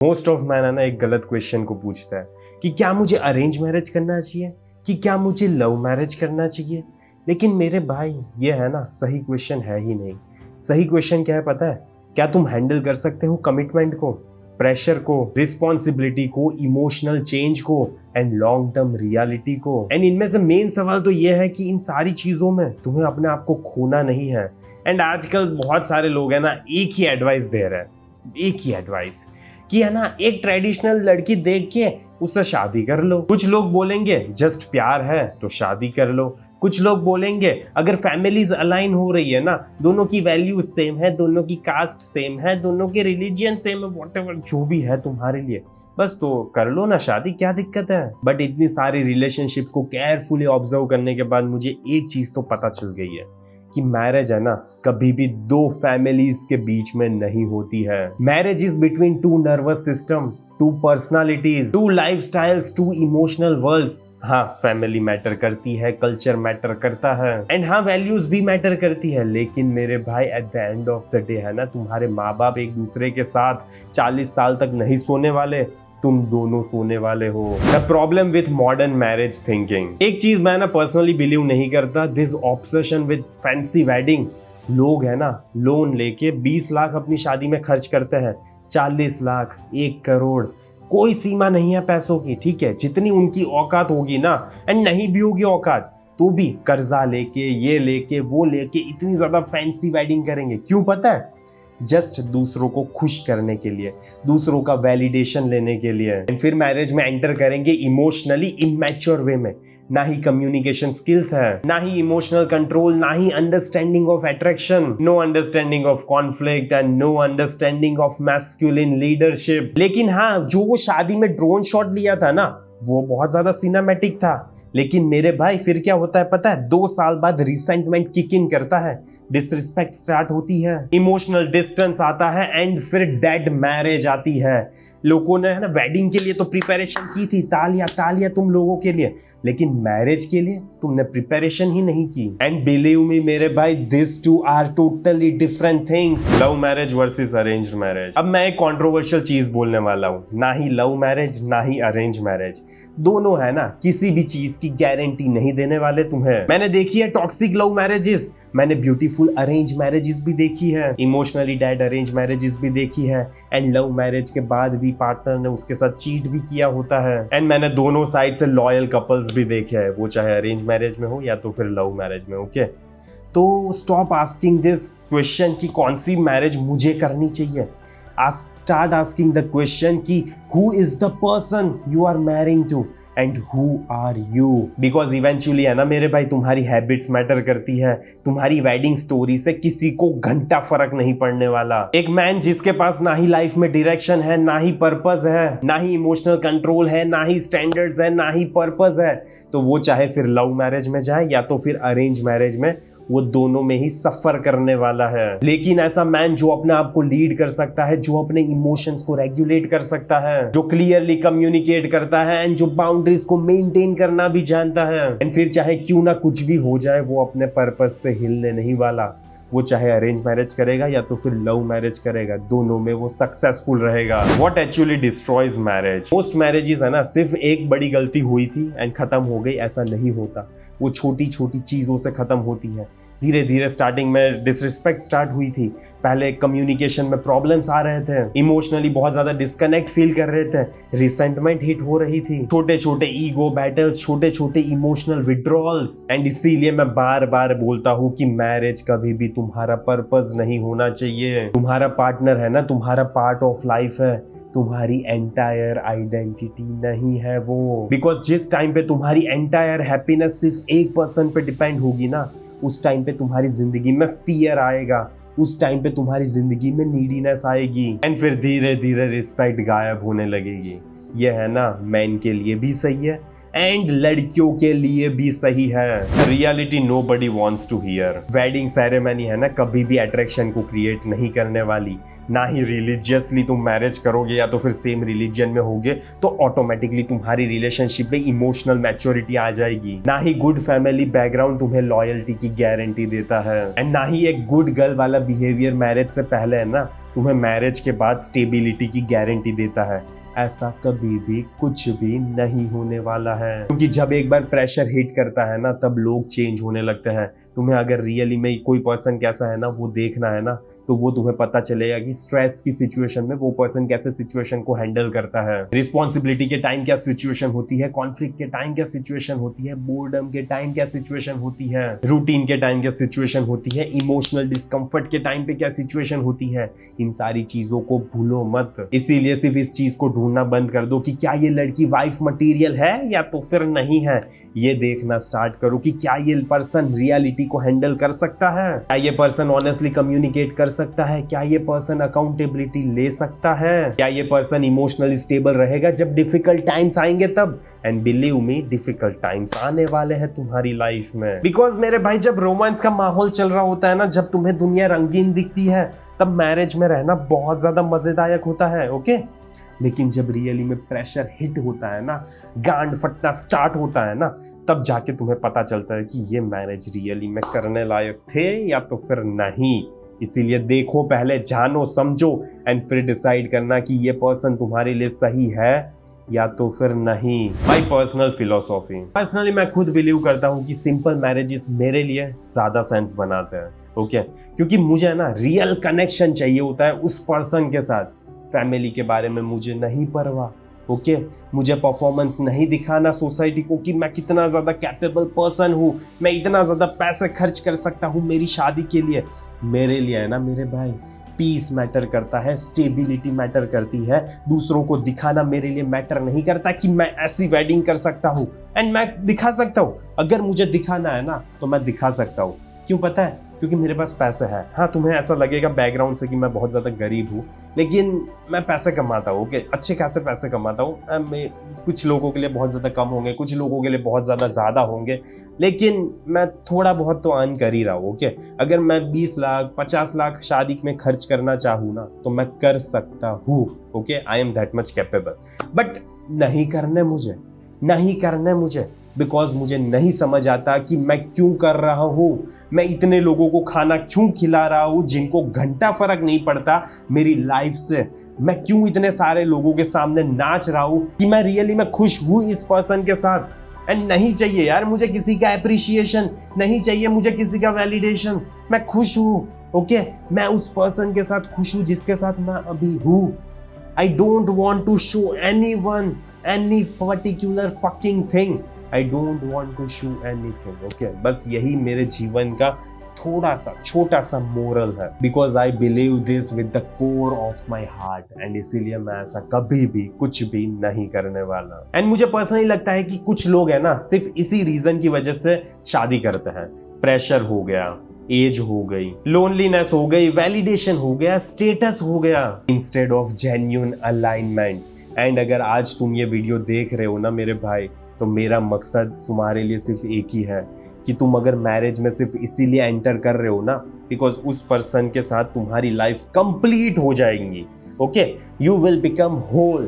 Most of man है ना एक गलत क्वेश्चन को पूछता है कि क्या मुझे अरेंज मैरिज करना चाहिए कि क्या मुझे लव मैरिज करना चाहिए। लेकिन मेरे भाई ये है ना सही क्वेश्चन है ही नहीं। सही क्वेश्चन क्या है पता है? क्या तुम हैंडल कर सकते हो कमिटमेंट को, प्रेशर को, रिस्पॉन्सिबिलिटी को, इमोशनल चेंज को एंड लॉन्ग टर्म रियलिटी को। एंड इनमें से मेन सवाल तो ये है कि इन सारी चीजों में तुम्हें अपने आप को खोना नहीं है। एंड आजकल बहुत सारे लोग है ना एक ही एडवाइस दे रहे हैं, एक ही एडवाइस कि है ना एक ट्रेडिशनल लड़की देख के उससे शादी कर लो। कुछ लोग बोलेंगे जस्ट प्यार है तो शादी कर लो। कुछ लोग बोलेंगे अगर फैमिलीज अलाइन हो रही है ना, दोनों की वैल्यूज सेम है, दोनों की कास्ट सेम है, दोनों के रिलीजियन सेम है, व्हाटएवर जो भी है तुम्हारे लिए, बस तो कर लो ना शादी, क्या दिक्कत है। बट इतनी सारी रिलेशनशिप्स को केयरफुली ऑब्जर्व करने के बाद मुझे एक चीज तो पता चल गई है कि मैरिज है ना कभी भी दो फैमिलीज के बीच में नहीं होती है। Marriage is between two nervous system, two personalities, two lifestyles, two emotional worlds. हाँ, फैमिली मैटर करती है, कल्चर मैटर करता है एंड हाँ वैल्यूज भी मैटर करती है। लेकिन मेरे भाई at the end of the day है ना तुम्हारे माँ बाप एक दूसरे के साथ 40 साल तक नहीं सोने वाले, तुम दोनों सोने वाले हो। The problem with modern marriage thinking, एक चीज मैं ना पर्सनली बिलीव नहीं करता, this obsession with fancy wedding. लोग है ना लोन लेके 20 लाख अपनी शादी में खर्च करते हैं, 40 लाख, 1 करोड़, कोई सीमा नहीं है पैसों की। ठीक है, जितनी उनकी औकात होगी ना, एंड नहीं भी होगी औकात तो भी कर्जा लेके, ये लेके, वो लेके इतनी ज्यादा फैंसी वेडिंग करेंगे। क्यों पता है? जस्ट दूसरों को खुश करने के लिए, दूसरों का वैलिडेशन लेने के लिए। एंड फिर मैरिज में एंटर करेंगे इमोशनली इमैच्योर वे में। ना ही कम्युनिकेशन स्किल्स है, ना ही इमोशनल कंट्रोल, ना ही understanding of attraction, no understanding of conflict and no understanding of masculine leadership. लेकिन हाँ, जो वो शादी में ड्रोन शॉट लिया था ना, वो बहुत ज्यादा सिनेमैटिक था। लेकिन मेरे भाई फिर क्या होता है पता है? 2 साल बाद रिसेंटमेंट किक इन करता है, डिसरिस्पेक्ट स्टार्ट होती है, इमोशनल डिस्टेंस आता है एंड फिर डेड मैरिज आती है। लोगों ने है ना वेडिंग के लिए तो प्रिपरेशन की थी, तालियां तालियां तुम लोगों के लिए, लेकिन मैरिज के लिए तुमने प्रिपरेशन ही नहीं की। एंड बिलीव मी मेरे भाई, this two are totally different things. Love marriage versus arranged marriage. अब मैं एक कंट्रोवर्शियल चीज बोलने वाला हूँ, ना ही लव मैरिज ना ही अरेंज मैरिज, दोनों है ना किसी भी चीज की गारंटी नहीं देने वाले तुम्हें। मैंने देखी है टॉक्सिक लव मैरिजेस, मैंने ब्यूटीफुल अरेंज मैरिजेस भी देखी है, इमोशनली डेड अरेंज मैरिजेस भी देखी है, एंड लव मैरिज के बाद भी पार्टनर ने उसके साथ चीट भी किया होता है। एंड मैंने दोनों साइड से लॉयल कपल्स भी देखे हैं, वो चाहे अरेंज मैरिज में हो या तो फिर लव मैरिज में। ओके, तो स्टॉप आस्किंग दिस क्वेश्चन कि कौन सी मैरिज मुझे करनी चाहिए। स्टार्ट आस्किंग द क्वेश्चन कि who is the person you are marrying to and who are you. Because eventually है ना मेरे भाई तुम्हारी हैबिट्स मैटर करती है, तुम्हारी वेडिंग स्टोरी से किसी को घंटा फर्क नहीं पड़ने वाला। एक मैन जिसके पास ना ही लाइफ में डायरेक्शन है, ना ही पर्पस है, ना ही इमोशनल कंट्रोल है, ना ही स्टैंडर्ड्स है, ना ही पर्पस है, तो वो चाहे फिर लव मैरिज में जाए या तो फिर अरेंज मैरिज में, वो दोनों में ही सफर करने वाला है। लेकिन ऐसा मैन जो अपने आप को लीड कर सकता है, जो अपने इमोशंस को रेगुलेट कर सकता है, जो क्लियरली कम्युनिकेट करता है एंड जो बाउंड्रीज को मेंटेन करना भी जानता है, एंड फिर चाहे क्यों ना कुछ भी हो जाए वो अपने पर्पस से हिलने नहीं वाला। वो चाहे अरेंज मैरिज करेगा या तो फिर लव मैरिज करेगा, दोनों में वो सक्सेसफुल रहेगा। What actually destroys marriage? Most marriages है ना सिर्फ एक बड़ी गलती हुई थी एंड खत्म हो गई, ऐसा नहीं होता। वो छोटी छोटी चीजों से खत्म होती है। धीरे धीरे स्टार्टिंग में डिसरिस्पेक्ट स्टार्ट हुई थी, पहले कम्युनिकेशन में प्रॉब्लम्स आ रहे थे, इमोशनली बहुत ज्यादा डिस्कनेक्ट फील कर रहे थे, रिसेंटमेंट हिट हो रही थी, छोटे छोटे ईगो बैटल्स, छोटे छोटे इमोशनल विड्रॉल्स। एंड इसीलिए मैं बार बार बोलता हूँ कि मैरिज कभी भी तुम्हारा पर्पस नहीं होना चाहिए। तुम्हारा पार्टनर है ना तुम्हारा पार्ट ऑफ लाइफ है, तुम्हारी एंटायर आइडेंटिटी नहीं है वो। बिकॉज जिस टाइम पे तुम्हारी एंटायर हैप्पीनेस सिर्फ एक पर्सन पे डिपेंड होगी ना, उस टाइम पे तुम्हारी जिंदगी में फियर आएगा, उस टाइम पे तुम्हारी जिंदगी में नीडीनेस आएगी, एंड फिर धीरे धीरे रिस्पेक्ट गायब होने लगेगी। ये है ना मैन के लिए भी सही है एंड लड़कियों के लिए भी सही है। Reality nobody wants to hear. Wedding ceremony है ना कभी भी अट्रैक्शन को क्रिएट नहीं करने वाली, ना ही रिलीजियसली तुम मैरिज करोगे या तो फिर सेम रिलीजन में होगे तो ऑटोमेटिकली तुम्हारी रिलेशनशिप में इमोशनल मैच्योरिटी आ जाएगी। ना ही गुड फैमिली बैकग्राउंड तुम्हें लॉयल्टी की गारंटी देता है, एंड ना ही एक गुड गर्ल वाला बिहेवियर मैरिज से पहले है ना तुम्हें मैरिज के बाद स्टेबिलिटी की गारंटी देता है। ऐसा कभी भी कुछ भी नहीं होने वाला है, क्योंकि जब एक बार प्रेशर हिट करता है ना तब लोग चेंज होने लगते हैं। तुम्हें अगर रियली में कोई पर्सन कैसा है ना वो देखना है ना तो वो तुम्हें पता चलेगा कि स्ट्रेस की सिचुएशन में वो पर्सन कैसे सिचुएशन को हैंडल करता है, रिस्पॉन्सिबिलिटी के टाइम क्या सिचुएशन होती है, कॉन्फ्लिक्ट के टाइम क्या सिचुएशन होती है, बोर्डम के टाइम क्या सिचुएशन होती है, रूटीन के टाइम क्या सिचुएशन होती है, इमोशनल डिस्कम्फर्ट के टाइम पे क्या सिचुएशन होती है। इन सारी चीजों को भूलो मत। इसीलिए सिर्फ इस चीज को ढूंढना बंद कर दो कि क्या ये लड़की वाइफ मटीरियल है या तो फिर नहीं है। ये देखना स्टार्ट करो कि क्या ये पर्सन रियलिटी को हैंडल कर सकता है, क्या ये पर्सन ऑनेस्टली कम्युनिकेट कर सकता है, क्या ये पर्सन अकाउंटेबिलिटी ले सकता है, क्या ये पर्सन इमोशनली स्टेबल रहेगा जब डिफिकल्ट टाइम्स आएंगे तब। And believe me difficult times आने वाले हैं तुम्हारी लाइफ में, बिकॉज मेरे भाई जब रोमांस का माहौल चल रहा होता है ना, जब तुम्हें दुनिया रंगीन दिखती है तब मैरिज में रहना बहुत ज्यादा मजेदायक होता है। ओके, लेकिन जब रियली में प्रेशर हिट होता है ना, गांड फटना स्टार्ट होता है ना, तब जाके तुम्हें पता चलता है कि ये मैरिज रियली में करने लायक थे या तो फिर नहीं। इसीलिए देखो पहले, जानो समझो एंड फिर डिसाइड करना कि ये पर्सन तुम्हारे लिए सही है या तो फिर नहीं। माई पर्सनल फिलोसॉफी, पर्सनली मैं खुद बिलीव करता हूँ कि सिंपल मैरिजेस मेरे लिए ज्यादा सेंस बनाते हैं। ओके, क्योंकि मुझे ना रियल कनेक्शन चाहिए होता है उस पर्सन के साथ। फैमिली के बारे में मुझे नहीं परवाह। ओके, मुझे परफॉर्मेंस नहीं दिखाना सोसाइटी को कि मैं कितना ज़्यादा कैपेबल पर्सन हूँ, मैं इतना ज़्यादा पैसे खर्च कर सकता हूँ मेरी शादी के लिए। मेरे लिए है ना मेरे भाई, पीस मैटर करता है, स्टेबिलिटी मैटर करती है। दूसरों को दिखाना मेरे लिए मैटर नहीं करता कि मैं ऐसी वेडिंग कर सकता हूँ, एंड मैं दिखा सकता हूँ। अगर मुझे दिखाना है ना तो मैं दिखा सकता हूँ। क्यों पता है? क्योंकि मेरे पास पैसे है। हाँ, तुम्हें ऐसा लगेगा बैकग्राउंड से कि मैं बहुत ज़्यादा गरीब हूँ, लेकिन मैं पैसे कमाता हूँ। ओके, अच्छे खासे पैसे कमाता हूँ। कुछ लोगों के लिए बहुत ज़्यादा कम होंगे, कुछ लोगों के लिए बहुत ज़्यादा होंगे, लेकिन मैं थोड़ा बहुत तो अर्न कर ही रहा हूँ। ओके, अगर मैं 20 लाख 50 लाख शादी में खर्च करना चाहूँ ना तो मैं कर सकता हूँ। Okay, I am that much capable, but नहीं करने मुझे बिकॉज मुझे नहीं समझ आता कि मैं क्यों कर रहा हूँ। मैं इतने लोगों को खाना क्यों खिला रहा हूँ जिनको घंटा फर्क नहीं पड़ता मेरी लाइफ से। मैं क्यों इतने सारे लोगों के सामने नाच रहा हूँ कि मैं रियली में खुश हूँ इस पर्सन के साथ। एंड नहीं चाहिए यार मुझे किसी का एप्रिशिएशन, नहीं चाहिए मुझे किसी का वैलिडेशन। मैं खुश हूँ। ओके, मैं उस पर्सन के साथ खुश हूँ जिसके साथ मैं अभी हूँ। I don't want to show anyone any particular fucking thing. I don't want to show anything. Okay, बस यही मेरे जीवन का थोड़ा सा छोटा सा मोरल है, because I believe this with the core of my heart, and इसीलिए मैं ऐसा कभी भी कुछ भी नहीं करने वाला। एंड मुझे पर्सनली लगता है कि कुछ लोग है ना सिर्फ इसी रीजन की वजह से शादी करते हैं। प्रेशर हो गया, एज हो गई, लोनलीनेस हो गई, वैलिडेशन हो गया, स्टेटस हो गया, instead of genuine alignment. And अगर आज तुम ये वीडियो देख रहे हो ना मेरे भाई, तो मेरा मकसद तुम्हारे लिए सिर्फ एक ही है कि तुम अगर मैरिज में सिर्फ इसीलिए एंटर कर रहे हो ना बिकॉज उस पर्सन के साथ तुम्हारी लाइफ कंप्लीट हो जाएंगी। Okay, you will become whole.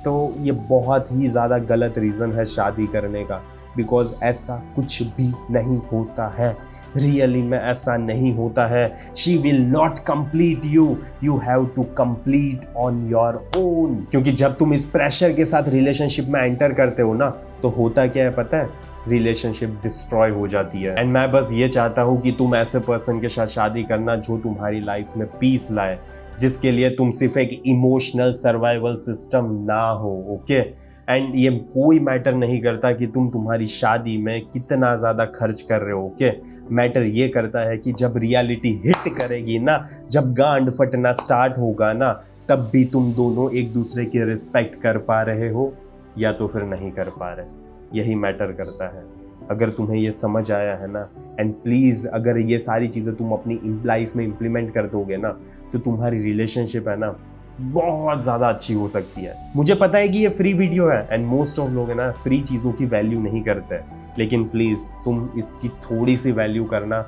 तो ये बहुत ही ज़्यादा गलत रीज़न है शादी करने का, बिकॉज ऐसा कुछ भी नहीं होता है। रियली में ऐसा नहीं होता है। She will not complete you, you have to complete on your own. क्योंकि जब तुम इस प्रेशर के साथ रिलेशनशिप में एंटर करते हो ना तो होता क्या है पता है? रिलेशनशिप डिस्ट्रॉय हो जाती है। एंड मैं बस ये चाहता हूँ कि तुम ऐसे पर्सन के साथ शादी करना जो तुम्हारी लाइफ में पीस लाए, जिसके लिए तुम सिर्फ एक इमोशनल सर्वाइवल सिस्टम ना हो। ओके, एंड ये कोई मैटर नहीं करता कि तुम तुम्हारी शादी में कितना ज़्यादा खर्च कर रहे हो। ओके, मैटर ये करता है कि जब रियलिटी हिट करेगी ना, जब गांड फटना स्टार्ट होगा ना, तब भी तुम दोनों एक दूसरे की रिस्पेक्ट कर पा रहे हो या तो फिर नहीं कर पा रहे। यही मैटर करता है। अगर तुम्हें ये समझ आया है ना, एंड प्लीज़ अगर ये सारी चीज़ें तुम अपनी लाइफ में इम्प्लीमेंट कर दोगे ना, तो तुम्हारी रिलेशनशिप है ना बहुत ज़्यादा अच्छी हो सकती है। मुझे पता है कि ये फ्री वीडियो है एंड मोस्ट ऑफ लोग है ना फ्री चीज़ों की वैल्यू नहीं करते, लेकिन प्लीज़ तुम इसकी थोड़ी सी वैल्यू करना,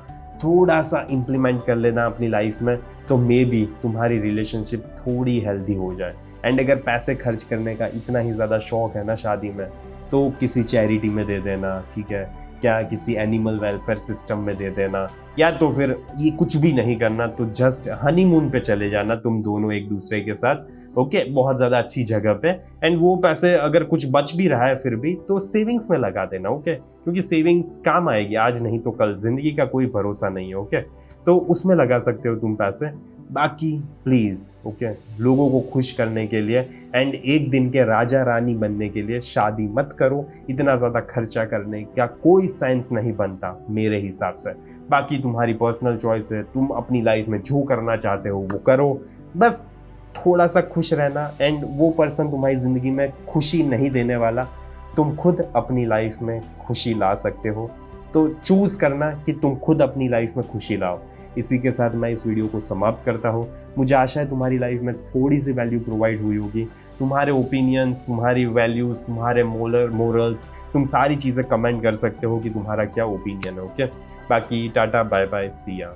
थोड़ा सा इम्प्लीमेंट कर लेना अपनी लाइफ में, तो मे बी तुम्हारी रिलेशनशिप थोड़ी हेल्दी हो जाए। एंड अगर पैसे खर्च करने का इतना ही ज़्यादा शौक है ना शादी में, तो किसी चैरिटी में दे देना, ठीक है, क्या किसी एनिमल वेलफेयर सिस्टम में दे देना, या तो फिर ये कुछ भी नहीं करना, तो जस्ट हनीमून पे चले जाना तुम दोनों एक दूसरे के साथ, ओके, बहुत ज़्यादा अच्छी जगह पे। एंड वो पैसे अगर कुछ बच भी रहा है फिर भी, तो सेविंग्स में लगा देना, ओके, क्योंकि सेविंग्स काम आएगी, आज नहीं तो कल, जिंदगी का कोई भरोसा नहीं है, ओके, तो उसमें लगा सकते हो तुम पैसे। बाकी प्लीज़, ओके, लोगों को खुश करने के लिए एंड एक दिन के राजा रानी बनने के लिए शादी मत करो। इतना ज़्यादा खर्चा करने का कोई सेंस नहीं बनता मेरे हिसाब से। बाकी तुम्हारी पर्सनल चॉइस है, तुम अपनी लाइफ में जो करना चाहते हो वो करो, बस थोड़ा सा खुश रहना। एंड वो पर्सन तुम्हारी ज़िंदगी में खुशी नहीं देने वाला, तुम खुद अपनी लाइफ में खुशी ला सकते हो, तो चूज़ करना कि तुम खुद अपनी लाइफ में खुशी लाओ। इसी के साथ मैं इस वीडियो को समाप्त करता हूँ। मुझे आशा है तुम्हारी लाइफ में थोड़ी सी वैल्यू प्रोवाइड हुई होगी। तुम्हारे ओपिनियंस, तुम्हारी वैल्यूज़, तुम्हारे मोरल्स, तुम सारी चीज़ें कमेंट कर सकते हो कि तुम्हारा क्या ओपिनियन है, ओके। बाकी टाटा बाय बाय, सी या।